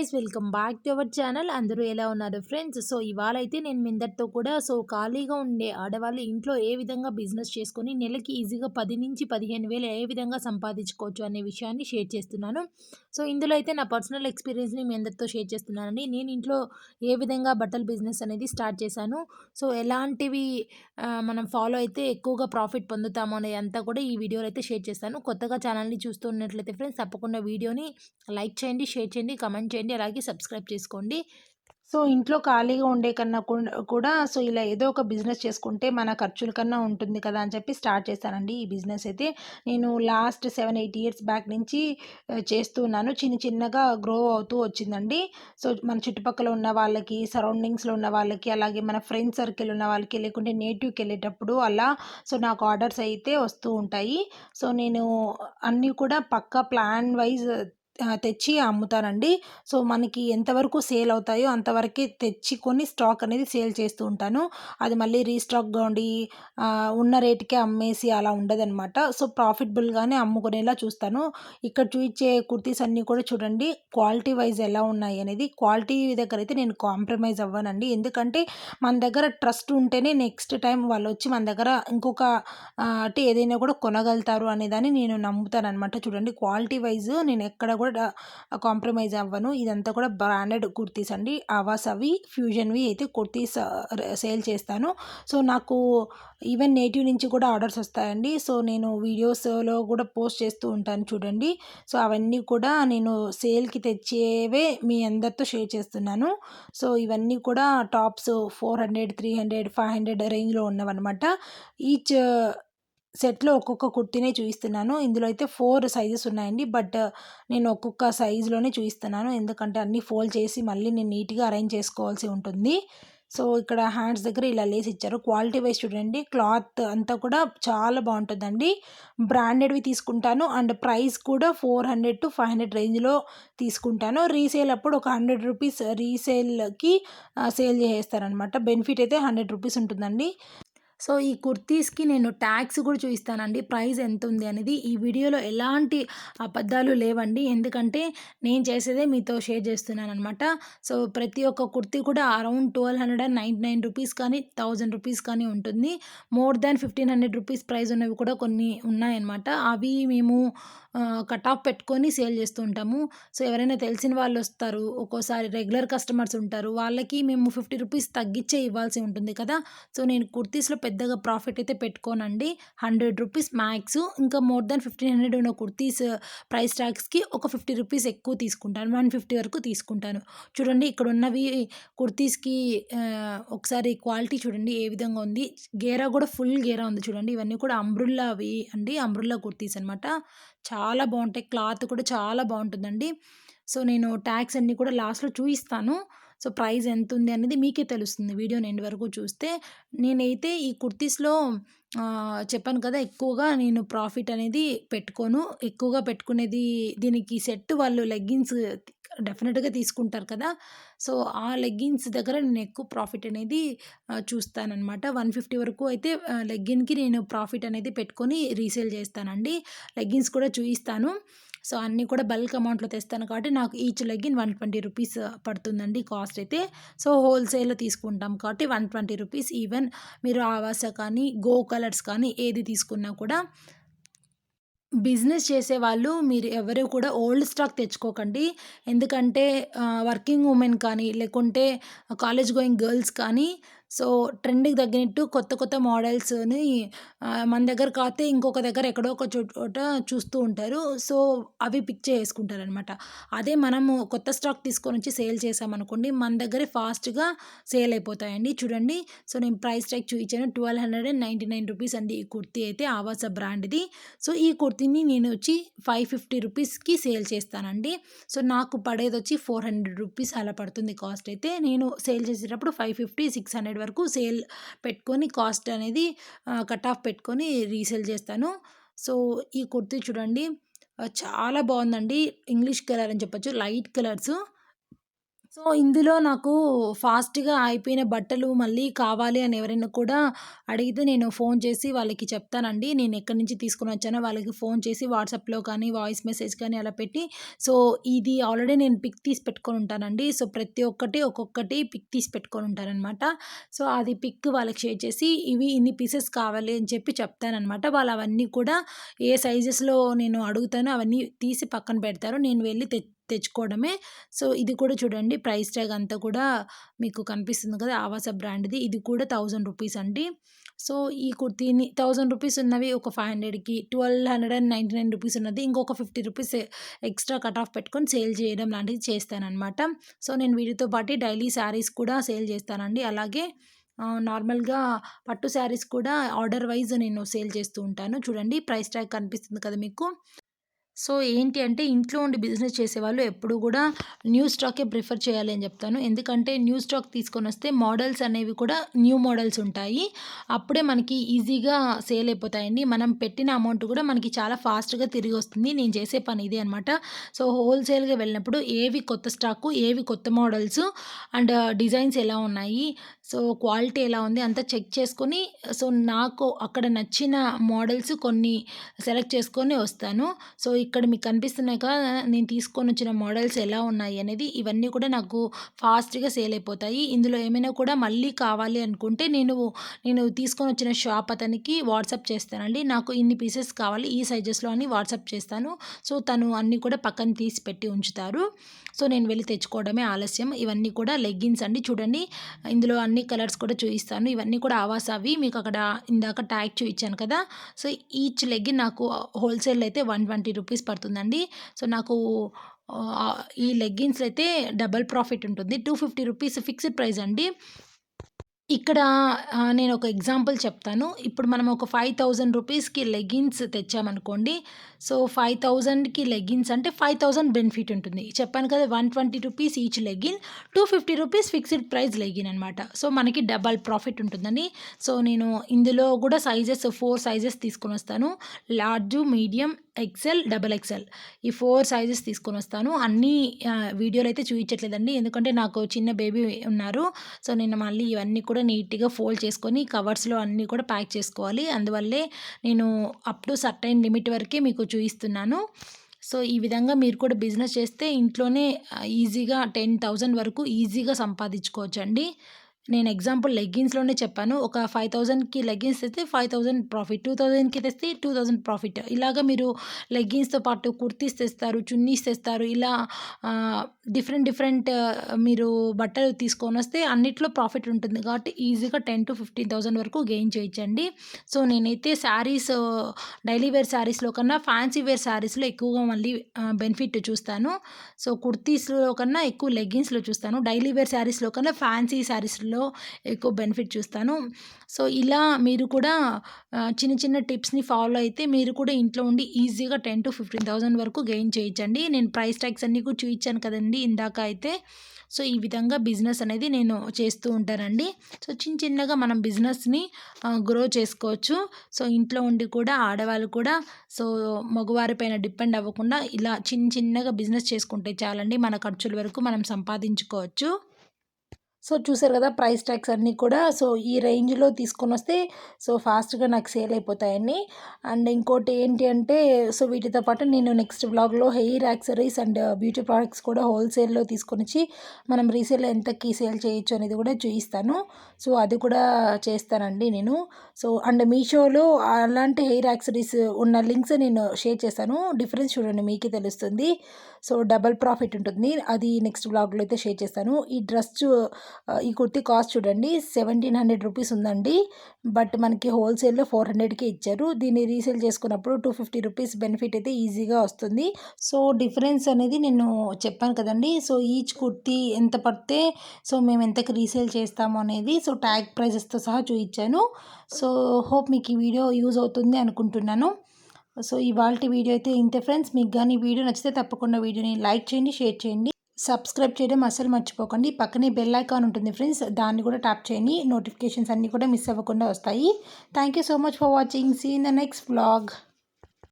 Guys, welcome back to our channel. అందరూ ఎలా ఉన్నారు ఫ్రెండ్స్? సో ఇవాళ అయితే నేను మీ అందరితో కూడా ఖాళీగా ఉండే ఆడవాళ్ళు ఇంట్లో ఏ విధంగా బిజినెస్ చేసుకొని నెలకి ఈజీగా 10,000 నుంచి 15,000 ఏ విధంగా సంపాదించుకోవచ్చు అనే విషయాన్ని షేర్ చేస్తున్నాను. సో ఇందులో అయితే నా పర్సనల్ ఎక్స్పీరియన్స్ని మీ అందరితో షేర్ చేస్తున్నానండి. నేను ఇంట్లో ఏ విధంగా బట్టల బిజినెస్ అనేది స్టార్ట్ చేశాను, సో ఎలాంటివి మనం ఫాలో అయితే ఎక్కువగా ప్రాఫిట్ పొందుతాము అనేది అంతా కూడా ఈ వీడియోలో అయితే షేర్ చేస్తాను. కొత్తగా ఛానల్ని చూస్తున్నట్లయితే ఫ్రెండ్స్ తప్పకుండా వీడియోని లైక్ చేయండి, షేర్ చేయండి, కమెంట్ చేయండి, అలాగే సబ్స్క్రైబ్ చేసుకోండి. సో ఇంట్లో ఖాళీగా ఉండే కన్నా కూడా ఇలా ఏదో ఒక బిజినెస్ చేసుకుంటే మన ఖర్చుల కన్నా ఉంటుంది కదా అని చెప్పి స్టార్ట్ చేశానండి ఈ బిజినెస్ అయితే. నేను లాస్ట్ 7-8 ఇయర్స్ బ్యాక్ నుంచి చేస్తూ ఉన్నాను. చిన్నగా గ్రో అవుతూ వచ్చిందండి. సో మన చుట్టుపక్కల ఉన్న వాళ్ళకి, సరౌండింగ్స్‌లో ఉన్న వాళ్ళకి, అలాగే మన ఫ్రెండ్ సర్కిల్ ఉన్న వాళ్ళకి, లేకుంటే నేటివ్‌కెళ్ళేటప్పుడు అలా నాకు ఆర్డర్స్ అయితే వస్తూ ఉంటాయి. సో నేను అన్నీ కూడా పక్కా ప్లాన్ వైస్ తెచ్చి అమ్ముతానండి. సో మనకి ఎంతవరకు సేల్ అవుతాయో అంతవరకే తెచ్చుకొని స్టాక్ అనేది సేల్ చేస్తూ ఉంటాను. అది మళ్ళీ రీస్టాక్‌గా ఉండి ఉన్న రేట్‌కే అమ్మేసి అలా ఉండదనమాట. సో ప్రాఫిటబుల్‌గానే అమ్ముకునేలా చూస్తాను. ఇక్కడ చూయించే కుర్తీస్ అన్నీ కూడా చూడండి, క్వాలిటీ వైస్ ఎలా ఉన్నాయి అనేది. క్వాలిటీ దగ్గరైతే నేను కాంప్రమైజ్ అవ్వనండి. ఎందుకంటే మన దగ్గర ట్రస్ట్ ఉంటేనే నెక్స్ట్ టైం వాళ్ళొచ్చి మన దగ్గర ఇంకొక అంటే ఏదైనా కూడా కొనగలుగుతారు అనేదాన్ని నేను నమ్ముతాననమాట. చూడండి, క్వాలిటీ వైస్ నేను ఎక్కడ కూడా కాంప్రమైజ్ అవ్వను. ఇదంతా కూడా బ్రాండెడ్ కుర్తీస్ అండి. ఆవాస్ అవి ఫ్యూజన్‌వి అయితే కుర్తీస్ సేల్ చేస్తాను. సో నాకు ఈవెన్ నేటివ్ నుంచి కూడా ఆర్డర్స్ వస్తాయండి. సో నేను వీడియోస్‌లో కూడా పోస్ట్ చేస్తూ ఉంటాను చూడండి. సో అవన్నీ కూడా నేను సేల్‌కి తెచ్చేవే మీ అందరితో షేర్ చేస్తున్నాను. సో ఇవన్నీ కూడా టాప్స్ 400, 300, 500 రేంజ్‌లో ఉన్నవన్నమాట. ఈచ్ సెట్‌లో ఒక్కొక్క కుర్తీనే చూయిస్తున్నాను. ఇందులో అయితే 4 సైజెస్ ఉన్నాయండి. బట్ నేను ఒక్కొక్క సైజ్‌లోనే చూయిస్తున్నాను. ఎందుకంటే అన్నీ ఫోల్డ్ చేసి మళ్ళీ నేను నీట్‌గా అరేంజ్ చేసుకోవాల్సి ఉంటుంది. సో ఇక్కడ హ్యాండ్స్ దగ్గర ఇలా లేస్ ఇచ్చారు. క్వాలిటీ వైస్ చూడండి, క్లాత్ అంతా కూడా చాలా బావుంటుందండి. బ్రాండెడ్‌వి తీసుకుంటాను అండ్ ప్రైస్ కూడా 400-500 రేంజ్‌లో తీసుకుంటాను. రీసేల్ అప్పుడు ఒక రూ. 100 రీసేల్‌కి సేల్ చేసేస్తాననమాట. బెనిఫిట్ అయితే రూ. 100 ఉంటుందండి. సో ఈ కుర్తీస్‌కి నేను ట్యాగ్స్ కూడా చూయిస్తానండి, ప్రైస్ ఎంతుంది అనేది. ఈ వీడియోలో ఎలాంటి అబద్ధాలు లేవండి. ఎందుకంటే నేను చేసేదే మీతో షేర్ చేస్తున్నాననమాట. సో ప్రతి ఒక్క కుర్తీ కూడా అరౌండ్ 1,299 రూపీస్ కానీ, 1,000 రూపీస్ కానీ ఉంటుంది. మోర్ దాన్ 1,500 రూపీస్ ప్రైస్ ఉన్నవి కూడా కొన్ని ఉన్నాయన్నమాట. అవి మేము కట్ ఆఫ్ పెట్టుకొని సేల్ చేస్తూ ఉంటాము. సో ఎవరైనా తెలిసిన వాళ్ళొస్తారు, ఒక్కోసారి రెగ్యులర్ కస్టమర్స్ ఉంటారు. వాళ్ళకి మేము 50 రూపీస్ తగ్గిచ్చే ఇవ్వాల్సి ఉంటుంది కదా! సో నేను కుర్తీస్‌లో పెద్దగా ప్రాఫిట్ అయితే పెట్టుకోనండి. 100 రూపీస్ మ్యాక్స్. ఇంకా మోర్ దాన్ 1,500 ఉన్న కుర్తీస్ ప్రైస్ ట్యాగ్స్‌కి ఒక 50 రూపీస్ ఎక్కువ తీసుకుంటాను. 150 వరకు తీసుకుంటాను. చూడండి, ఇక్కడున్నవి కుర్తీస్‌కి ఒకసారి క్వాలిటీ చూడండి ఏ విధంగా ఉంది. గేరా కూడా ఫుల్ గేరా ఉంది చూడండి. ఇవన్నీ కూడా అంబ్రెల్లావి అండి. అంబ్రెల్లా కుర్తీస్ అనమాట. చాలా బావుంటాయి. క్లాత్ కూడా చాలా బావుంటుందండి. సో నేను ట్యాగ్స్ అన్నీ కూడా లాస్ట్‌లో చూయిస్తాను. సో ప్రైస్ ఎంతుంది అనేది మీకే తెలుస్తుంది వీడియోని ఎండ్ వరకు చూస్తే. నేనైతే ఈ కుర్తీస్‌లో చెప్పాను కదా, ఎక్కువగా నేను ప్రాఫిట్ అనేది పెట్టుకోను. ఎక్కువగా పెట్టుకునేది దీనికి సెట్ వాళ్ళు లెగ్గిన్స్ డెఫినిట్‌గా తీసుకుంటారు కదా! సో ఆ లెగ్గిన్స్ దగ్గర నేను ఎక్కువ ప్రాఫిట్ అనేది చూస్తాననమాట. 150 వరకు అయితే లెగ్గిన్‌కి నేను ప్రాఫిట్ అనేది పెట్టుకొని రీసేల్ చేస్తానండి. లెగ్గిన్స్ కూడా చూయిస్తాను. సో అన్నీ కూడా బల్క్ అమౌంట్‌లో తెస్తాను కాబట్టి నాకు ఈచ్ లెగ్గిన్ 120 రూపీస్ పడుతుందండి కాస్ట్ అయితే. సో హోల్‌సేల్‌లో తీసుకుంటాం కాబట్టి 120 రూపీస్. ఈవెన్ మీరు ఆవాస కానీ, గో కలర్స్ కానీ ఏది తీసుకున్నా కూడా. బిజినెస్ చేసేవాళ్ళు మీరు ఎవరు కూడా ఓల్డ్ స్టాక్ తెచ్చుకోకండి. ఎందుకంటే వర్కింగ్ ఉమెన్ కానీ, లేకుంటే కాలేజ్ గోయింగ్ గర్ల్స్ కానీ, సో ట్రెండ్‌కి తగ్గినట్టు కొత్త కొత్త మోడల్స్‌ని మన దగ్గర కాతే ఇంకొక దగ్గర ఎక్కడో ఒక చోట చూస్తూ ఉంటారు. సో అవి పిక్ చేసుకుంటారనమాట. అదే మనము కొత్త స్టాక్ తీసుకొనొచ్చి సేల్ చేశామనుకోండి, మన దగ్గరే ఫాస్ట్‌గా సేల్ అయిపోతాయండి. చూడండి, సో నేను ప్రైస్ ట్యాగ్ చూయించాను. 1,299 రూపీస్ అండి ఈ కుర్తీ అయితే, ఆవాస బ్రాండ్‌ది. సో ఈ కుర్తీని నేను వచ్చి 550 రూపీస్‌కి సేల్ చేస్తానండి. సో నాకు పడేదొచ్చి 400 రూపీస్ అలా పడుతుంది కాస్ట్ అయితే. నేను సేల్ చేసేటప్పుడు 550, 600 వరకు సేల్ పెట్టుకొని కాస్ట్ అనేది కట్ ఆఫ్ పెట్టుకొని రీసేల్ చేస్తాను. సో ఈ కుర్తీ చూడండి, చాలా బావుందండి. ఇంగ్లీష్ కలర్ అని చెప్పొచ్చు. Light colours. సో, ఇందులో నాకు ఫాస్ట్‌గా అయిపోయిన బట్టలు మళ్ళీ కావాలి అని ఎవరైనా కూడా అడిగితే నేను ఫోన్ చేసి వాళ్ళకి చెప్తానండి. నేను ఎక్కడి నుంచి తీసుకొనొచ్చానో వాళ్ళకి ఫోన్ చేసి వాట్సాప్‌లో కానీ, వాయిస్ మెసేజ్ కానీ అలా పెట్టి సో, ఇది ఆల్రెడీ నేను పిక్ తీసి పెట్టుకొనుంటానండి. సో, ప్రతి ఒక్కటి ఒక్కొక్కటి పిక్ తీసి పెట్టుకొనుంటాననమాట. సో, అది పిక్ వాళ్ళకి షేర్ చేసి ఇవి ఇన్ని పీసెస్ కావాలి అని చెప్పి చెప్తాననమాట. వాళ్ళు అవన్నీ కూడా ఏ సైజెస్‌లో నేను అడుగుతానో అవన్నీ తీసి పక్కన పెడతారు. నేను వెళ్లి తెచ్చుకోవడమే. సో, ఇది కూడా చూడండి ప్రైస్ ట్యాగ్ అంతా కూడా మీకు కనిపిస్తుంది కదా! ఆవాస బ్రాండ్‌ది. ఇది కూడా రూ. 1000 అండి. సో, ఈ కుర్తీని రూ. 1000 ఉన్నవి ఒక 500కి, రూ. 1299 ఉన్నది ఇంకొక రూ. 50 ఎక్స్‌ట్రా కట్ ఆఫ్ పెట్టుకొని సేల్ చేయడం లాంటిది చేస్తాననమాట. సో, నేను వీటితో పాటు డైలీ శారీస్ కూడా సేల్ చేస్తానండి. అలాగే నార్మల్‌గా పట్టు శారీస్ కూడా ఆర్డర్ వైస్ నేను సేల్ చేస్తూ ఉంటాను. చూడండి ప్రైస్ ట్యాగ్ కనిపిస్తుంది కదా మీకు. సో, ఏంటి అంటే ఇంట్లో ఉండి బిజినెస్ చేసేవాళ్ళు ఎప్పుడు గూడా న్యూ స్టాకే ప్రిఫర్ చేయాలి అని జెప్తాను. ఎందుకంటే న్యూ స్టాక్ తీసుకొనొస్తే మోడల్స్ అనేవి కూడా న్యూ మోడల్స్ ఉంటాయి. అప్పుడే మనకి ఈజీగా సేల్ అయిపోతాయండి. మనం పెట్టిన అమౌంట్ గూడా మనకి చాలా ఫాస్ట్‌గా తిరిగొస్తుంది. నేను చేసే పని ఇదే అనమాట. సో, హోల్‌సేల్‌గా వెళ్ళినప్పుడు ఏవి కొత్త స్టాకు, ఏవి కొత్త మోడల్స్ అండ్ డిజైన్స్ ఎలా ఉన్నాయి, సో, క్వాలిటీ ఎలా ఉంది అంతా చెక్ చేసుకొని సో, నాకు అక్కడ నచ్చిన మోడల్స్ కొన్ని సెలెక్ట్ చేసుకొని వస్తాను. సో, ఇక్కడ మీకు కనిపిస్తున్నాయి కదా! నేను తీసుకొనొచ్చిన మోడల్స్ ఎలా ఉన్నాయి అనేది ఇవన్నీ కూడా నాకు ఫాస్ట్‌గా సేల్ అయిపోతాయి. ఇందులో ఏమైనా కూడా మళ్ళీ కావాలి అనుకుంటే నేను తీసుకొనొచ్చిన షాప్ అతనికి వాట్సాప్ చేస్తానండి. నాకు ఇన్ని పీసెస్ కావాలి ఈ సైజెస్‌లో అని వాట్సాప్ చేస్తాను. సో, తను అన్నీ కూడా పక్కన తీసి పెట్టి ఉంచుతారు. సో, నేను వెళ్లి తెచ్చుకోవడమే ఆలస్యం. ఇవన్నీ కూడా లెగ్గిన్స్ అండి. చూడండి ఇందులో అన్ని కలర్స్ కూడా చూయిస్తాను. ఇవన్నీ కూడా ఆవాసావి. మీకు అక్కడ ఇందాక ట్యాగ్ చూయించాను కదా! సో, ఈచ్ లెగ్గిన్ నాకు హోల్‌సేల్‌లో అయితే రూ. 120 పడుతుందండి. సో, నాకు ఈ లెగ్గిన్స్‌లో అయితే డబుల్ ప్రాఫిట్ ఉంటుంది. రూ. 250 ఫిక్స్డ్ ప్రైస్ అండి. ఇక్కడ నేనొక ఎగ్జాంపుల్ చెప్తాను. ఇప్పుడు మనం ఒక రూ. 5000కి లెగ్గిన్స్ తెచ్చామనుకోండి. సో, 5000కి లెగ్గిన్స్ అంటే 5000 బెనిఫిట్ ఉంటుంది. చెప్పాను కదా! రూ. 120 ఈచ్ లెగ్గిన్, రూ. 250 ఫిక్స్డ్ ప్రైస్ లెగ్గిన్ అనమాట. సో, మనకి డబల్ ప్రాఫిట్ ఉంటుందని. సో, నేను ఇందులో కూడా సైజెస్ 4 సైజెస్ తీసుకొనొస్తాను. Large, medium, XL, double XL ఈ 4 సైజెస్ తీసుకొనొస్తాను. అన్నీ వీడియోలో అయితే చూయించట్లేదండి. ఎందుకంటే నాకు చిన్న బేబీ ఉన్నారు. సో, నేను మళ్ళీ ఇవన్నీ కూడా నీట్‌గా ఫోల్డ్ చేసుకొని కవర్స్‌లో అన్నీ కూడా ప్యాక్ చేసుకోవాలి. అందువల్లే నేను అప్ టు సర్టెన్ లిమిట్ వరకే మీకు చూయిస్తున్నాను. సో, ఈ విధంగా మీరు కూడా బిజినెస్ చేస్తే ఇంట్లోనే ఈజీగా 10,000 వరకు ఈజీగా సంపాదించుకోవచ్చండి. నేను ఎగ్జాంపుల్ లెగ్గిన్స్‌లోనే చెప్పాను. ఒక 5000కి లెగ్గిన్స్ తెస్తే 5000 ప్రాఫిట్. 2000కి తెస్తే 2000 ప్రాఫిట్. ఇలాగ మీరు లెగ్గిన్స్‌తో పాటు కుర్తీస్ తెస్తారు, చున్నీస్ తెస్తారు. ఇలా ఆహ్, డిఫరెంట్ డిఫరెంట్ మీరు బట్టలు తీసుకొనొస్తే అన్నిట్లో ప్రాఫిట్ ఉంటుంది. కాబట్టి ఈజీగా 10,000-15,000 వరకు గెయిన్ చేయొచ్చండి. సో, నేనైతే శారీస్ డైలీ వేర్ శారీస్‌లో కన్నా ఫ్యాన్సీ వేర్ శారీస్‌లో ఎక్కువగా మళ్ళీ బెనిఫిట్ చూస్తాను. సో, కుర్తీస్‌లో కన్నా ఎక్కువ లెగ్గిన్స్‌లో చూస్తాను. డైలీ వేర్ శారీస్‌లో కన్నా ఫ్యాన్సీ శారీస్‌లో ఎక్కువ బెనిఫిట్ చూస్తాను. సో, ఇలా మీరు కూడా చిన్న చిన్న టిప్స్‌ని ఫాలో అయితే మీరు కూడా ఇంట్లో ఉండి ఈజీగా 10,000-15,000 వరకు గెయిన్ చేయొచ్చండి. నేను ప్రైస్ ట్యాగ్స్ అన్నీ కూడా చూయించాను కదండీ ఇందాక అయితే. సో, ఈ విధంగా బిజినెస్ అనేది నేను చేస్తూ ఉంటానండి. సో, చిన్నగా మనం బిజినెస్‌ని గ్రో చేసుకోవచ్చు. సో, ఇంట్లో ఉండి కూడా ఆడవాళ్ళు కూడా సో, మగవారి పైన డిపెండ్ అవ్వకుండా ఇలా చిన్నగా బిజినెస్ చేసుకుంటే చాలండి. మన ఖర్చుల వరకు మనం సంపాదించుకోవచ్చు. సో, చూసారు గదా! ప్రైస్ ట్యాగ్స్ అన్నీ కూడా సో, ఈ రేంజ్‌లో తీసుకొనొస్తే సో, ఫాస్ట్‌గా నాకు సేల్ అయిపోతాయన్నీ. అండ్ ఇంకోటి ఏంటి అంటే సో, వీటితో పాటు నేను నెక్స్ట్ వ్లాగ్‌లో hair accessories and beauty products కూడా హోల్‌సేల్‌లో తీసుకొనొచ్చి మనం రీసేల్‌లో ఎంతకి సేల్ చేయొచ్చు అనేది కూడా చూయిస్తాను. సో, అది కూడా చేస్తానండి నేను. సో, అండ్ మీషోలో అలాంటి హెయిర్ యాక్సెసరీస్ ఉన్న లింక్స్ నేను షేర్ చేశాను. డిఫరెన్స్ చూడండి మీకే తెలుస్తుంది. సో, డబుల్ ప్రాఫిట్ ఉంటుంది. అది నెక్స్ట్ వ్లాగ్‌లో అయితే షేర్ చేస్తాను. ఈ కుర్తీ కాస్ట్ చూడండి రూ. 1,700 ఉందండి. బట్ మనకి హోల్‌సేల్‌లో 400కే ఇచ్చారు. దీన్ని రీసేల్ చేసుకున్నప్పుడు రూ. 250 బెనిఫిట్ అయితే ఈజీగా వస్తుంది. సో, డిఫరెన్స్ అనేది నేను చెప్పాను కదండీ! సో, ఈచ్ కుర్తీ ఎంత పడితే సో, మేము ఎంతకి రీసేల్ చేస్తాము అనేది సో, ట్యాగ్ ప్రైజెస్‌తో సహా చూయించాను. సో, హోప్ మీకు ఈ వీడియో యూజ్ అవుతుంది అనుకుంటున్నాను. సో, ఇవాల్టి వీడియో అయితే ఇంతే ఫ్రెండ్స్. మీకు గాని ఈ వీడియో నచ్చితే తప్పకుండా వీడియోని లైక్ చేయండి, షేర్ చేయండి. సబ్స్క్రైబ్ చేయడం అస్సలు మర్చిపోకండి. పక్కనే బెల్ ఐకాన్ ఉంటుంది ఫ్రెండ్స్. దాన్ని కూడా ట్యాప్ చేయండి. నోటిఫికేషన్స్ అన్నీ కూడా మిస్ అవ్వకుండా వస్తాయి. Thank you so much for watching. See in the next vlog.